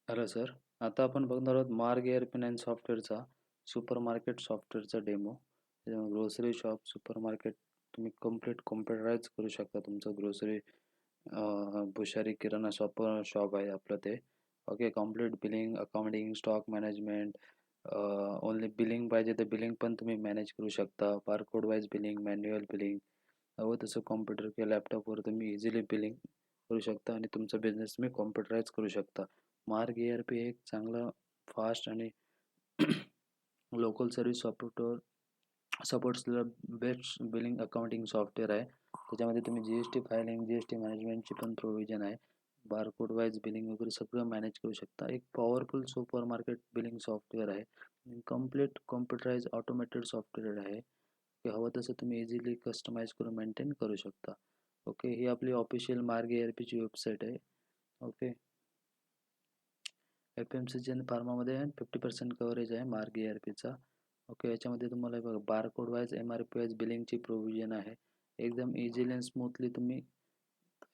Hello sir. आता आपण बघणार आहोत मार्ग एअर फायनान्स सॉफ्टवेअरचा सुपर मार्केट सॉफ्टवेअरचा demo. Grocery shop super market तुम्ही कम्प्लीट कॉम्प्युटराईज करू शकता. तुमचं ग्रोसरी भुशारी किराणा शॉप आहे आपलं ते. Okay, complete billing, accounting, stock management, only billing पाहिजे तर बिलिंग पण तुम्ही मॅनेज करू शकता. Barcode wise billing, manual billing, हवं तसं कॉम्प्युटर किंवा लॅपटॉपवर तुम्ही इझिली बिलिंग करू शकता आणि तुमचा बिझनेस तुम्ही कॉम्प्युटराईज करू शकता. मार्ग ERP एक चांगलं, फास्ट आणि लोकल सर्व्हिस सॉफ्टवेअर सपोर्ट्सला बेस्ट बिलिंग अकाउंटिंग सॉफ्टवेअर आहे. त्याच्यामध्ये तुम्ही GST फायलिंग, GST मॅनेजमेंटची पण प्रोव्हिजन आहे. बारकोड वाईज बिलिंग वगैरे सगळं मॅनेज करू शकता. एक powerful super market billing software आहे. कम्प्लीट कॉम्प्युटराइज ऑटोमेटेड सॉफ्टवेअर आहे. की हवं तसं तुम्ही इझिली कस्टमाइज करून मेंटेन करू शकता. ओके, ही आपली ऑफिशियल मार्ग ERPची वेबसाईट आहे. ओके, FMCG आणि फार्मामध्ये 50% कव्हरेज आहे मार्ग ERPचा. ओके, याच्यामध्ये तुम्हाला बघा बारकोड वाईज MRP वाईज बिलिंगची प्रोव्हिजन आहे. एकदम इझिली आणि स्मूथली तुम्ही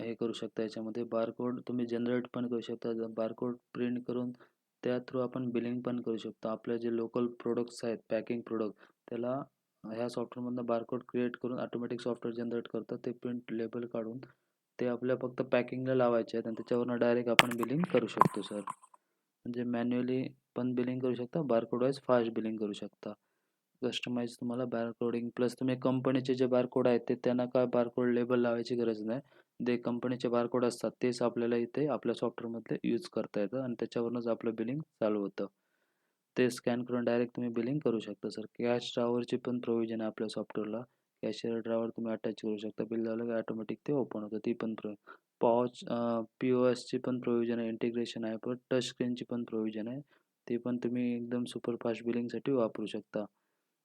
हे करू शकता. याच्यामध्ये बारकोड तुम्ही जनरेट पण करू शकता. बारकोड प्रिंट करून त्या थ्रू आपण बिलिंग पण करू शकतो. आपले जे लोकल प्रोडक्ट्स आहेत, पॅकिंग प्रोडक्ट, त्याला ह्या सॉफ्टवेअरमधनं बारकोड क्रिएट करून ऑटोमॅटिक सॉफ्टवेअर जनरेट करतं. ते प्रिंट लेबल काढून ते आपल्या फक्त पॅकिंगला लावायचे आहेत आणि त्याच्यावरनं डायरेक्ट आपण बिलिंग करू शकतो सर. म्हणजे मॅन्युअली पण बिलिंग करू शकता, बारकोड वाईज फास्ट बिलिंग करू शकता. कस्टमाइज तुम्हाला बारकोडिंग प्लस तुम्ही कंपनीचे जे बारकोड आहेत ते त्यांना काय बारकोड लेबल लावायची गरज नाही. जे कंपनीचे बारकोड असतात तेच आपल्याला इथे आपल्या सॉफ्टवेअरमध्ये यूज करता येतं आणि त्याच्यावरूनच आपलं बिलिंग चालू होतं. ते स्कॅन करून डायरेक्ट तुम्ही बिलिंग करू शकता सर. कॅश ड्रॉवरची पण प्रोव्हिजन आहे आपल्या सॉफ्टवेअरला. कॅशियर ड्रॉवर तुम्ही अटॅच करू शकता. बिल झालं की ऑटोमॅटिक ते ओपन होतं. ती पण पॉच POSची पण प्रोव्हिजन आहे, इंटिग्रेशन आहे. परत टच स्क्रीनची पण प्रोव्हिजन आहे. ते पण तुम्ही एकदम सुपर फास्ट बिलिंगसाठी वापरू शकता.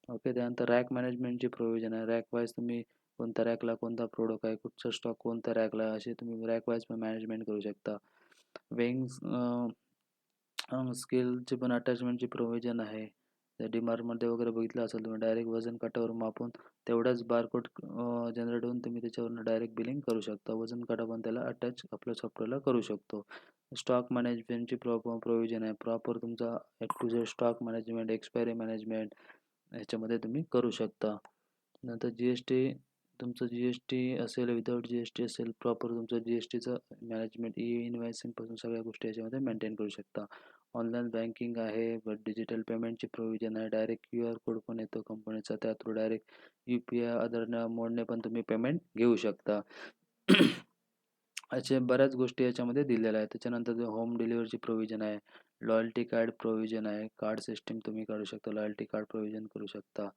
ओके, त्यानंतर रॅक मॅनेजमेंटची प्रोव्हिजन आहे. रॅक वाईज तुम्ही कोणत्या रॅकला कोणता प्रोडक्ट आहे, कुठचा स्टॉक कोणत्या रॅकला आहे, असे तुम्ही रॅक वाईज पण मॅनेजमेंट करू शकता. वेइंग स्केलची पण अटॅचमेंटची प्रोव्हिजन आहे. त्या डीमार्टमध्ये वगैरे बघितलं असेल तुम्ही, डायरेक्ट वजन काट्यावर मापून तेवढाच बारकोड जनरेट होऊन तुम्ही त्याच्यावरून डायरेक्ट बिलिंग करू शकता. वजन काटा पण त्याला अटॅच आपल्या सॉफ्टवेअरला करू शकतो. स्टॉक मॅनेजमेंटची प्रोव्हिजन आहे. प्रॉपर तुमचा A to Z stock management, expiry management ह्याच्यामध्ये तुम्ही करू शकता. नंतर तुमचं GST असेल, विदाऊट GST असेल, प्रॉपर तुमचं GSTचं मॅनेजमेंट, इनव्हॉइसिंगपासून सगळ्या गोष्टी याच्यामध्ये मेंटेन करू शकता. ऑनलाईन बँकिंग आहे, डिजिटल पेमेंटची प्रोव्हिजन आहे. डायरेक्ट QR कोड पण येतो कंपनीचा, त्या थ्रू डायरेक्ट UPI अदर मोडने पण तुम्ही पेमेंट घेऊ शकता. अशा बऱ्याच गोष्टी याच्यामध्ये दिलेल्या आहेत. त्याच्यानंतर होम डिलिव्हरीची प्रोव्हिजन आहे. लॉयल्टी कार्ड प्रोव्हिजन आहे. कार्ड सिस्टम तुम्ही काढू शकता. लॉयल्टी कार्ड प्रोव्हिजन करू शकता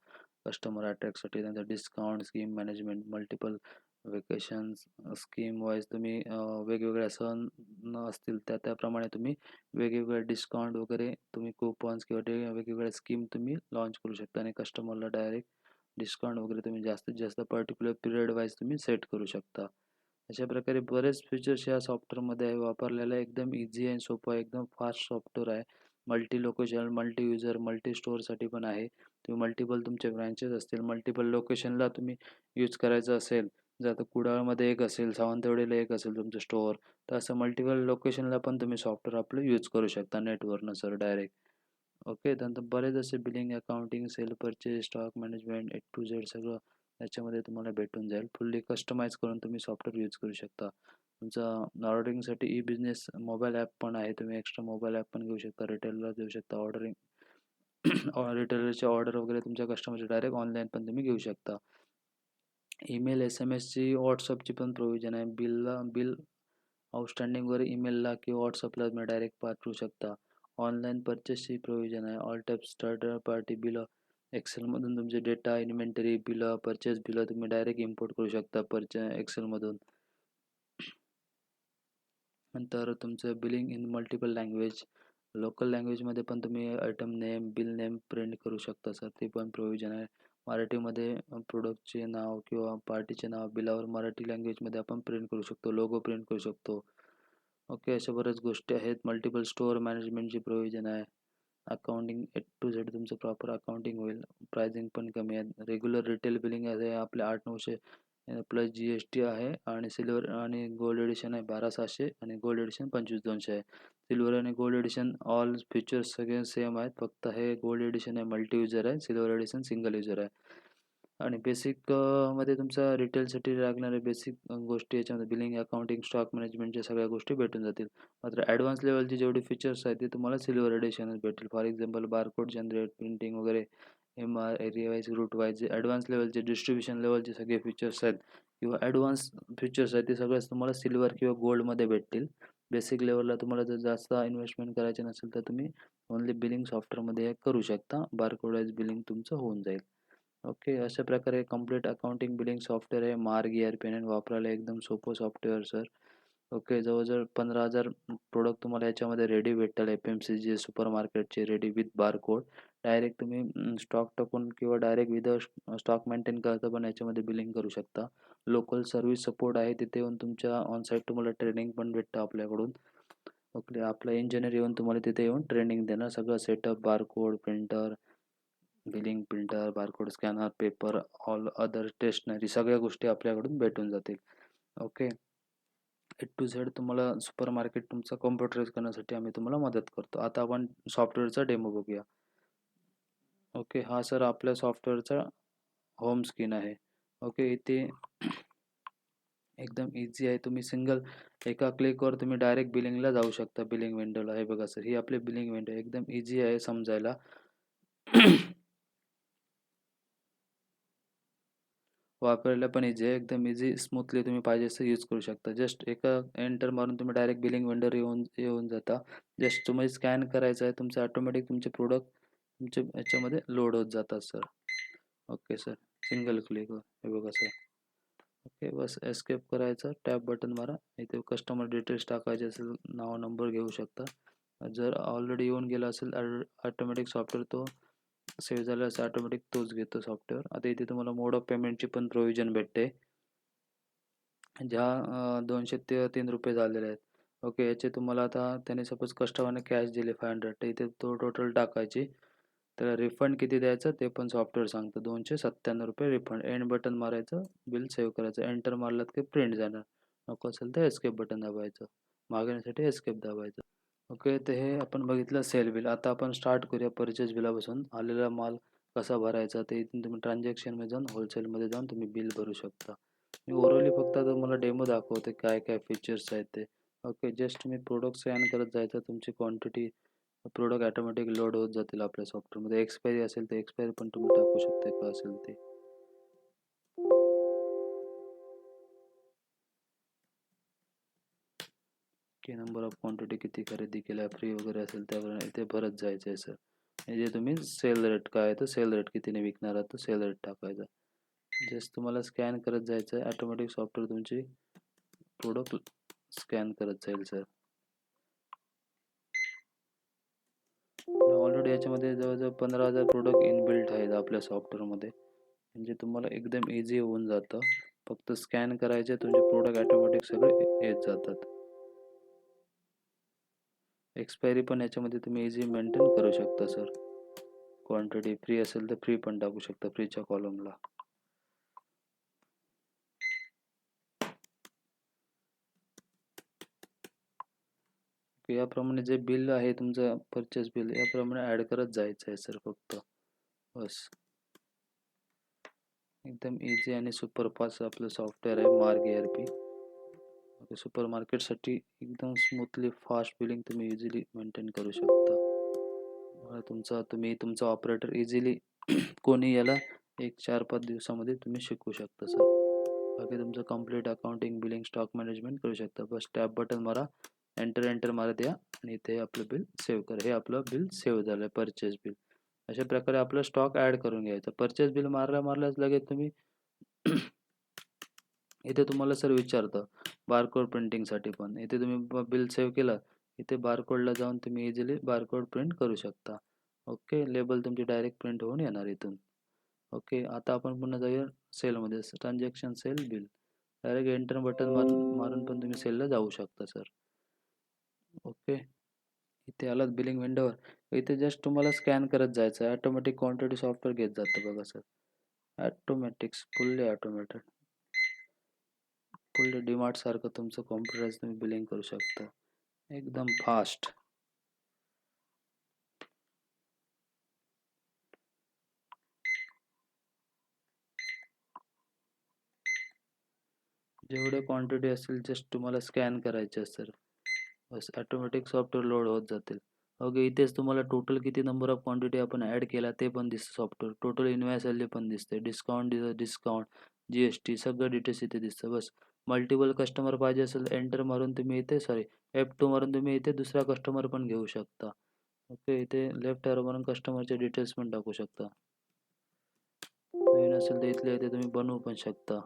कस्टमर अट्रॅक्टसाठी. नंतर discount scheme management, multiple vacations scheme wise तुम्ही वेगवेगळ्या सण असतील त्याप्रमाणे तुम्ही वेगवेगळे डिस्काउंट वगैरे तुम्ही कुपन्स किंवा वेगवेगळ्या स्कीम तुम्ही लॉन्च करू शकता आणि कस्टमरला डायरेक्ट डिस्काउंट वगैरे तुम्ही जास्तीत जास्त पर्टिक्युलर पिरियड वाईज तुम्ही सेट करू शकता. अशा प्रकारे बरेच फीचर्स या सॉफ्टवेअरमध्ये आहे. वापरलेला एकदम इझी आणि सोपं आहे. एकदम फास्ट सॉफ्टवेअर आहे. Multi location, multi user, multi स्टोअरसाठी पण आहे. तुम्ही मल्टिपल तुमचे ब्रँचेस असतील, मल्टिपल लोकेशनला तुम्ही यूज करायचं असेल, जर आता कुडाळमध्ये एक असेल, सावंतवाडीला एक असेल तुमचं स्टोअर, तर असं मल्टिपल लोकेशनला पण तुम्ही सॉफ्टवेअर आपलं यूज करू शकता नेटवरनं सर डायरेक्ट. ओके, त्यानंतर बरेच असे billing, accounting, sale purchase, stock management, A to Z सगळं याच्यामध्ये तुम्हाला भेटून जाईल. फुल्ली कस्टमाइज करून तुम्ही सॉफ्टवेअर यूज करू शकता. तुमचा ऑर्डरिंगसाठी बिझनेस मोबाईल ॲप पण आहे. तुम्ही एक्स्ट्रा मोबाईल ॲप पण घेऊ शकता. रिटेलला देऊ शकता. ऑर्डरिंग रिटेलरची ऑर्डर वगैरे तुमच्या कस्टमरची डायरेक्ट ऑनलाईन पण तुम्ही घेऊ शकता. ईमेल, SMS ची, WhatsAppची पण प्रोव्हिजन आहे. बिल आउटस्टँडिंगवर ईमेलला किंवा WhatsAppला तुम्ही डायरेक्ट पाठवू शकता. ऑनलाईन पर्चेसची प्रोव्हिजन आहे. ऑल टाइप्स थर्ड पार्टी बिलं एक्सेलमधून तुमचे डेटा, इन्व्हेंटरी बिलं, पर्चेस बिलं तुम्ही डायरेक्ट इम्पोर्ट करू शकता एक्सेलमधून. नंतर तुमचं billing in multiple language, local लँग्वेजमध्ये पण तुम्ही item name, bill name print करू शकता सर. ते पण प्रोव्हिजन आहे. मराठीमध्ये प्रोडक्टचे नाव किंवा पार्टीचे नाव बिलावर मराठी लँग्वेजमध्ये आपण प्रिंट करू शकतो. लोगो प्रिंट करू शकतो. ओके, अशा बऱ्याच गोष्टी आहेत. मल्टिपल स्टोअर मॅनेजमेंटची प्रोव्हिजन आहे. अकाउंटिंग A to Z तुमचं प्रॉपर अकाउंटिंग होईल. प्राइसिंग पण कमी आहे. रेग्युलर रिटेल बिलिंग आहे आपले 800-900 प्लस GST आहे आणि सिल्वर आणि गोल्ड एडिशन आहे 12,700 आणि गोल्ड एडिशन 25,200 आहे. सिल्वर आणि गोल्ड एडिशन ऑल फीचर्स सगळे सेम आहेत. फक्त हे गोल्ड एडिशन आहे मल्टी युजर आहे. सिल्वर एडिशन सिंगल युजर आहे. आणि बेसिक मध्ये तुमचा रिटेलसाठी लागणाऱ्या बेसिक गोष्टी याच्यामध्ये बिलिंग, अकाउंटिंग, स्टॉक मॅनेजमेंटच्या सगळ्या गोष्टी भेटून जातील. मात्र ॲडव्हान्स लेवलचे जेवढे फीचर्स आहेत ते तुम्हाला सिल्वर एडिशनच भेटेल. For example barcode generate, printing वगैरे, MR, area wise, route wise जे ॲडव्हान्स लेवलचे डिस्ट्रिब्युशन लेवलचे सगळे फीचर्स आहेत किंवा ॲडव्हान्स फीचर्स आहेत ते सगळेच तुम्हाला सिल्वर किंवा गोल्डमध्ये भेटतील. बेसिक लेवलला तुम्हाला जर जास्त इन्व्हेस्टमेंट करायचे नसेल तर तुम्ही ओन्ली बिलिंग सॉफ्टवेअरमध्ये हे करू शकता. बारकोड वाईज बिलिंग तुमचं होऊन जाईल. ओके, अशा प्रकारे कंप्लीट अकाउंटिंग बिलिंग सॉफ्टवेअर आहे. मार्ग ERP आणि वापरायला एकदम सोपं सॉफ्टवेअर सर. ओके, जवळजवळ 15,000 प्रोडक्ट तुम्हाला याच्यामध्ये रेडी भेटेल. FMCG सुपर मार्केटचे रेडी विथ बारकोड. डायरेक्ट तुम्ही स्टॉक टाकून किंवा डायरेक्ट विदाउट स्टॉक मेंटेन करता पण याच्यामध्ये बिलिंग करू शकता. लोकल सर्व्हिस सपोर्ट आहे. तिथे येऊन तुमच्या ऑन साईट तुम्हाला ट्रेनिंग पण भेटतं आपल्याकडून. ओके, आपला इंजिनियर येऊन तुम्हाला तिथे येऊन ट्रेनिंग देणार. सगळं setup, barcode, printer, billing printer, barcode scanner, paper, all other stationery सगळ्या गोष्टी आपल्याकडून भेटून जातील. ओके, A to Z तुम्हाला सुपर मार्केट तुमचं कॉम्प्युटराइज करण्यासाठी आम्ही तुम्हाला मदत करतो. आता आपण सॉफ्टवेअरचा डेमो बघूया. ओके, हा सर आपल्या सॉफ्टवेअरचा होम स्क्रीन आहे. ओके, इथे एकदम इझी आहे. तुम्ही सिंगल एका क्लिकवर तुम्ही डायरेक्ट बिलिंगला जाऊ शकता. बिलिंग विंडोला हे बघा सर, ही आपली बिलिंग विंडो आहे. एकदम इझी आहे समजायला. वापरायला पण इझी आहे. एकदम इझी स्मूथली तुम्ही पाहिजे तसं यूज करू शकता. जस्ट एका एंटर मारून तुम्ही डायरेक्ट बिलिंग विंडोवर येऊन येऊन जाता. जस्ट तुम्ही स्कॅन करायचं आहे. तुमचं ऑटोमॅटिक तुमचे प्रोडक्ट तुमच्या याच्यामध्ये लोड होत जातात सर. ओके सर, सिंगल क्लिकवर हे बघा सर. ओके, बस एस्केप करायचं, टॅप बटन मारा. इथे कस्टमर डिटेल्स टाकायचे असेल, नाव नंबर घेऊ शकता. जर ऑलरेडी येऊन गेला असेल ऑटोमॅटिक सॉफ्टवेअर तो सेव्ह झाला असेल ऑटोमॅटिक तोच घेतो सॉफ्टवेअर. आता इथे तुम्हाला मोड ऑफ पेमेंटची पण प्रोव्हिजन भेटते. ज्या ₹203 झालेले आहेत. ओके, याचे तुम्हाला आता त्याने सपोज कस्टमरने कॅश दिले 500 तर इथे तो टोटल टाकायची. त्याला रिफंड किती द्यायचं ते पण सॉफ्टवेअर सांगतं. ₹297 रिफंड. एंड बटन मारायचं, बिल सेव्ह करायचं. एंटर मारलात की प्रिंट जाणार. नको असेल तर एस्केप बटन दाबायचं. मागण्यासाठी एस्केप दाबायचं. ओके, तर हे आपण बघितलं सेल बिल. आता आपण स्टार्ट करूया परचेस बिलापासून. आलेला माल कसा भरायचा ते इथून तुम्ही ट्रान्झॅक्शनमध्ये जाऊन होलसेलमध्ये जाऊन तुम्ही बिल भरू शकता. मी ओरली फक्त तुम्हाला डेमो दाखवते काय काय फीचर्स आहेत ते. ओके, जस्ट तुम्ही प्रोडक्ट स्कॅन करत जायचं. तुमची क्वांटिटी प्रोडक्ट ऑटोमॅटिक लोड होत जातील आपल्या सॉफ्टवेअरमध्ये. एक्सपायरी असेल तर एक्सपायरी पण तुम्ही टाकू शकता का असेल ते. की नंबर ऑफ क्वांटिटी किती खरेदी केल्या फ्री वगैरे असेल त्यावर इथे भरत जायचं आहे सर. म्हणजे तुम्ही सेल रेट काय आहे तर सेल रेट कितीने विकणार आहात तर सेल रेट टाकायचा. जस्ट तुम्हाला स्कॅन करत जायचं आहे. ऑटोमॅटिक सॉफ्टवेअर तुमची प्रोडक्ट स्कॅन करत जाईल सर. ऑलरेडी याच्यामध्ये जवळजवळ 15,000 प्रोडक्ट इनबिल्ट आहेत आपल्या सॉफ्टवेअरमध्ये. म्हणजे तुम्हाला एकदम इझी होऊन जातं. फक्त स्कॅन करायचे, तुमचे प्रोडक्ट ऑटोमॅटिक सगळे येत जातात. एक्सपायरी पण याच्यामध्ये तुम्ही इझी मेंटेन करू शकता सर. क्वांटिटी फ्री असेल तर फ्री पण टाकू शकता फ्रीच्या कॉलमला. याप्रमाणे जे बिल आहे तुमचं परचेस बिल याप्रमाणे ॲड करत जायचं आहे सर फक्त. बस. एकदम इझी आणि सुपर फास्ट आपलं सॉफ्टवेअर आहे मार्ग ERP. ओके, सुपर मार्केटसाठी एकदम स्मूथली फास्ट बिलिंग तुम्ही इझिली मेंटेन करू शकता. तुम्ही तुमचा ऑपरेटर इझिली कोणी याला 1-4-5 दिवसामध्ये तुम्ही शिकू शकता सर. बाकी तुमचं complete accounting, billing, stock management करू शकता. बस टॅप बटन मारा, एंटर मारत या आणि इथे आपलं बिल सेव्ह करा. हे आपलं बिल सेव्ह झालं आहे परचेस बिल. अशा प्रकारे आपलं स्टॉक ॲड करून घ्यायचा. परचेस बिल मारल्याच लगेच तुम्ही इथे तुम्हाला सर विचारतं बारकोड प्रिंटिंगसाठी पण. इथे तुम्ही बिल सेव्ह केलं, इथे बारकोडला जाऊन तुम्ही इझिली बारकोड प्रिंट करू शकता. ओके, लेबल तुमची डायरेक्ट प्रिंट होऊन येणार इथून. ओके, आता आपण पुन्हा जाऊया सेलमध्ये. Transaction sale bill. Direct enter button मारून पण तुम्ही सेलला जाऊ शकता सर. ओके, इथे आलात बिलिंग विंडोवर. इथे जस्ट तुम्हाला स्कॅन करत जायचं आहे. ऑटोमॅटिक क्वांटिटी सॉफ्टवेअर घेत जातं बघा sir. Automatics fully automated. Full DMart सारखं तुमचं कॉम्प्युटराइज तुम्ही बिलिंग करू शकता एकदम फास्ट. जेवढे क्वांटिटी असेल जस्ट तुम्हाला स्कॅन करायचे असेल बस ऑटोमॅटिक सॉफ्टवेअर लोड होत जातील. ओके, इथेच तुम्हाला टोटल किती नंबर ऑफ क्वांटिटी आपण ॲड केला ते पण दिसतं सॉफ्टवेअर. टोटल इन्व्हॉइस व्हॅल्यू पण दिसते. डिस्काउंट डिस्काउंट, जी-एस-टी सगळं डिटेल्स इथे दिसतं. बस मल्टिपल कस्टमर पाहिजे असेल एंटर मारून तुम्ही इथे F2 मारून तुम्ही इथे दुसरा कस्टमर पण घेऊ शकता. ओके, इथे लेफ्ट एरो मारून कस्टमरचे डिटेल्स पण टाकू शकता. नवीन असेल तर इथल्या इथे तुम्ही बनवू पण शकता.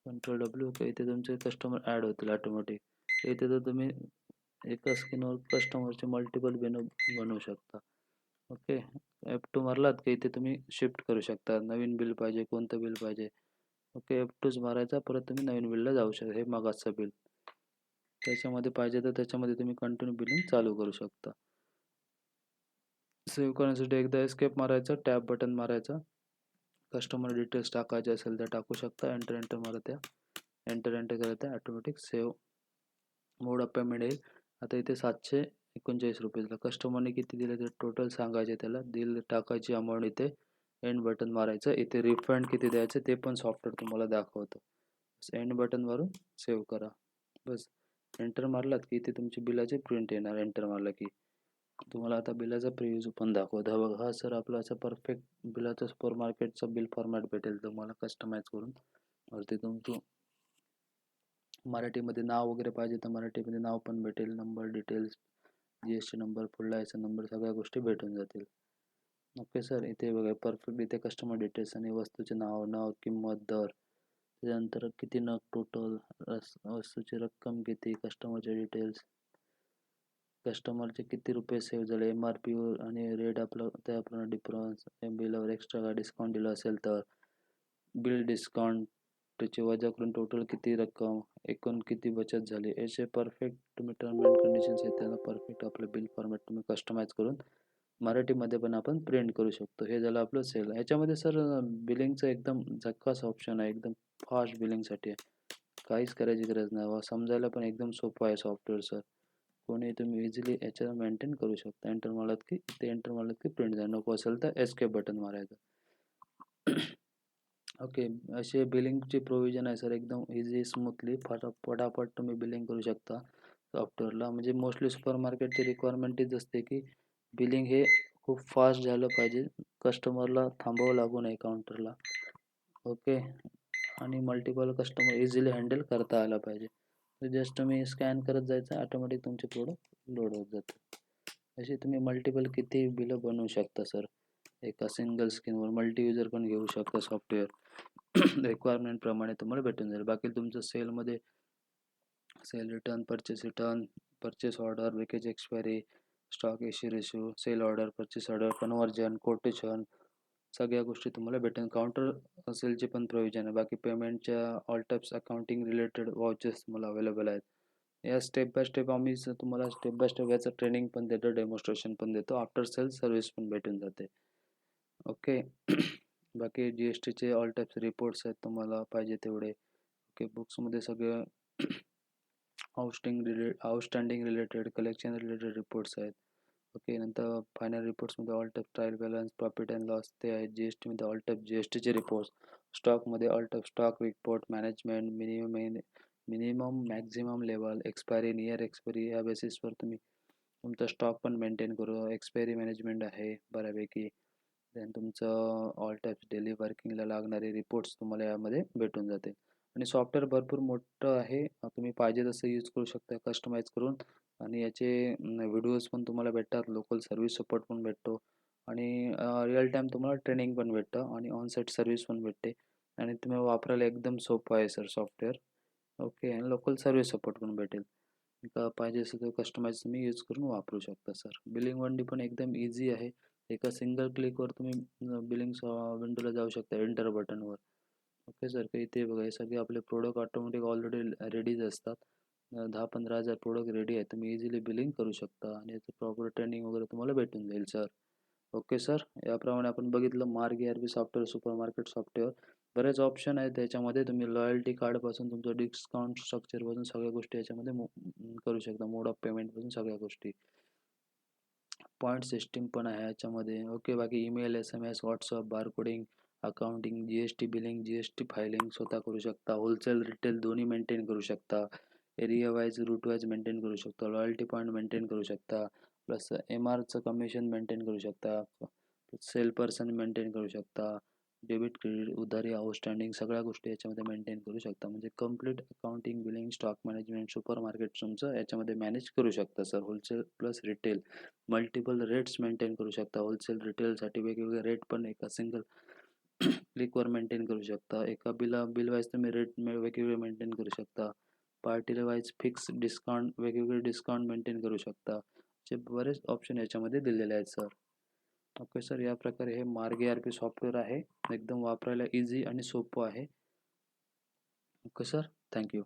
Ctrl+W. ओके, इथे तुमचे कस्टमर ॲड होतील ऑटोमॅटिक. इथे तर तुम्ही एका स्क्रीनवर कस्टमरचे मल्टिपल बनवू शकता. ओके, F2 मारलात की इथे तुम्ही शिफ्ट करू शकता. नवीन बिल पाहिजे, कोणतं बिल पाहिजे. ओके, F2च मारायचा, परत तुम्ही नवीन बिलला जाऊ शकता. हे मागचं बिल. त्याच्यामध्ये पाहिजे तर त्याच्यामध्ये तुम्ही कंटिन्यू बिलिंग चालू करू शकता. सेव्ह करण्यासाठी एकदा एस्केप मारायचं, टॅब बटन मारायचं. कस्टमर डिटेल्स टाकायचे असेल तर टाकू शकता. एंटर मारा त्या. एंटर करत आहे ऑटोमॅटिक सेव्ह मोड पेमेंट येईल. आता इथे 739 रुपये कस्टमरने किती दिले ते टोटल सांगायचे त्याला. टाकायची अमाऊंट इथे एंड बटन मारायचं. इथे रिफंड किती द्यायचं ते पण सॉफ्टवेअर तुम्हाला दाखवतं. एंड बटन मारून सेव्ह करा. बस एंटर मारलात की इथे तुमची बिलाची प्रिंट येणार. एंटर मारला की तुम्हाला आता बिलाचा प्रिव्ह्यू पण दाखवतो. बघा, हा सर आपला असं परफेक्ट बिलाचं सुपर मार्केटचं बिल फॉर्मॅट भेटेल तुम्हाला कस्टमाइज करून. वरती तुमचं मराठीमध्ये नाव वगैरे पाहिजे तर मराठीमध्ये नाव पण भेटेल. Number details, GST number, full licence number सगळ्या गोष्टी भेटून जातील. ओके सर, इथे बघा परफेक्ट इथे कस्टमर डिटेल्स आणि वस्तूचे नाव, किंमत, दर, त्याच्यानंतर किती नग टोटल, वस्तूची रक्कम किती, कस्टमरचे डिटेल्स, कस्टमरचे किती रुपये सेव्ह झाले, MRP आणि रेट आपलं त्याप्रमाणे डिफरन्स, बिलावर एक्स्ट्रा डिस्काउंट दिलं असेल तर बिल डिस्काउंट, त्याचे वजा करून टोटल किती रक्कम, एकूण किती बचत झाली, याचे परफेक्ट तुम्ही टर्म अँड कंडिशन्स आहेत त्यांना परफेक्ट आपलं बिल फॉर्मॅट तुम्ही कस्टमाइज करून मराठीमध्ये पण आपण प्रिंट करू शकतो. हे झालं आपलं सेल. ह्याच्यामध्ये सर बिलिंगचं एकदम झक्कास ऑप्शन आहे. एकदम फास्ट बिलिंगसाठी आहे. काहीच करायची गरज नाही. समजायला पण एकदम सोपं आहे सॉफ्टवेअर सर. कोणी तुम्ही इझिली याच्यावर मेंटेन करू शकता. एंटर मारलात की प्रिंट झालं. नको असेल तर एस्केप बटन मारायचं. ओके, असे बिलिंगची प्रोव्हिजन आहे सर. एकदम इझी, स्मूथली फटाफट तुम्ही बिलिंग करू शकता सॉफ्टवेअरला. म्हणजे मोस्टली सुपर मार्केटची रिक्वायरमेंट हीच असते की बिलिंग हे खूप फास्ट झालं पाहिजे. कस्टमरला थांबावं लागू नये काउंटरला. ओके, आणि मल्टिपल कस्टमर इझिली हँडल करता आला पाहिजे. जस्ट तुम्ही स्कॅन करत जायचं, ऑटोमॅटिक तुमचे प्रोडक्ट लोड होत जातात. असे तुम्ही मल्टिपल किती बिलं बनवू शकता सर. एका सिंगल स्क्रीनवर मल्टी युजर पण घेऊ शकता सॉफ्टवेअर. रिक्वायरमेंटप्रमाणे तुम्हाला भेटून जाईल. बाकी तुमचं सेलमध्ये सेल रिटर्न, परचेस ऑर्डर, वेकेज expiry, stock issue, sale order, purchase order, conversion, quotation सगळ्या गोष्टी तुम्हाला भेटेल. काउंटर सेलचे पण प्रोव्हिजन आहे. बाकी पेमेंटच्या all types accounting related vouchers तुम्हाला अवेलेबल आहेत. या स्टेप बाय स्टेप आम्ही तुम्हाला स्टेप बाय स्टेप याचं ट्रेनिंग पण देतो, डेमॉन्स्ट्रेशन पण देतो. आफ्टर सेल सर्व्हिस पण भेटून जाते. ओके. बाकी जी-एस-टीचे ऑल टाइप्स रिपोर्ट्स आहेत तुम्हाला पाहिजे तेवढे. ओके, बुक्समध्ये सगळे outstanding related, collection related reports आहेत. ओके, नंतर फायनल रिपोर्ट्समध्ये all type trial balance, profit and loss ते आहेत. जी-एस-टीमध्ये ऑल टाइप जी-एस-टीचे रिपोर्ट्स, स्टॉकमध्ये all type stock report, management, minimum maximum level, expiry, near expiry या बेसिसवर तुम्ही तुमचा स्टॉक पण मेंटेन करू. एक्सपायरी मॅनेजमेंट आहे बऱ्यापैकी. देन तुमचं ऑल टाइप्स डेली वर्किंगला लागणारे रिपोर्ट्स तुम्हाला यामध्ये भेटून जातील. आणि सॉफ्टवेअर भरपूर मोठं आहे. तुम्ही पाहिजे तसं यूज करू शकता कस्टमाइज करून. आणि याचे व्हिडिओज पण तुम्हाला भेटतात. लोकल सर्व्हिस सपोर्ट पण भेटतो. आणि रिअल टाईम तुम्हाला ट्रेनिंग पण भेटतं आणि ऑन साईट सर्व्हिस पण भेटते. आणि तुम्ही वापरायला एकदम सोपं आहे सर सॉफ्टवेअर. ओके, आणि लोकल सर्व्हिस सपोर्ट पण भेटेल. पाहिजे असेल तर कस्टमाइज तुम्ही यूज करून वापरू शकता सर. बिलिंग वंडी पण एकदम इझी आहे. एका सिंगल क्लिकवर तुम्ही बिलिंग विंडोला जाऊ शकता एंटर बटनवर. ओके सर, काही इथे बघा हे सगळे आपले प्रोडक्ट ऑटोमॅटिक ऑलरेडी रेडीच असतात. 10-15 हजार प्रोडक्ट रेडी आहे. तुम्ही इझिली बिलिंग करू शकता आणि याचं प्रॉपर ट्रेनिंग वगैरे तुम्हाला भेटून जाईल सर. ओके सर, याप्रमाणे आपण बघितलं मार्ग ERP software, super market software. बरेच ऑप्शन आहेत त्याच्यामध्ये. तुम्ही लॉयल्टी कार्डपासून तुमचं डिस्काउंट स्ट्रक्चरपासून सगळ्या गोष्टी याच्यामध्ये करू शकता. मोड ऑफ पेमेंटपासून सगळ्या गोष्टी. पॉइंट सिस्टीम पण आहे याच्यामध्ये. ओके. बाकी email, SMS, WhatsApp, barcoding, accounting, GST billing, GST filing स्वतः करू शकता. होलसेल, रिटेल दोन्ही मेंटेन करू शकता. Area wise, route wise maintain करू शकता. लॉयल्टी पॉईंट मेंटेन करू शकता. प्लस MRचं कमिशन मेंटेन करू शकता. सेल पर्सन मेंटेन करू शकता. डेबिट, क्रेडिट, उधारी, आउटस्टँडिंग सगळ्या गोष्टी याच्यामध्ये मेंटेन करू शकता. म्हणजे complete accounting, billing, stock management, super market तुमचं याच्यामध्ये मॅनेज करू शकता sir. Wholesale plus retail. Multiple rates maintain करू शकता. होलसेल, रिटेलसाठी वेगवेगळे रेट पण एका सिंगल क्लिकवर मेंटेन करू शकता. एका बिल वाईज तुम्ही रेट वेगवेगळे मेंटेन करू शकता. पार्टी वाईज फिक्स डिस्काउंट, वेगवेगळे डिस्काउंट मेंटेन करू शकता. असे बरेच ऑप्शन याच्यामध्ये दिलेले आहेत सर. ओके सर, या प्रकारे हे मार्ग ERP सॉफ्टवेअर आहे. एकदम वापरायला इझी आणि सोपं आहे. Okay sir, thank you.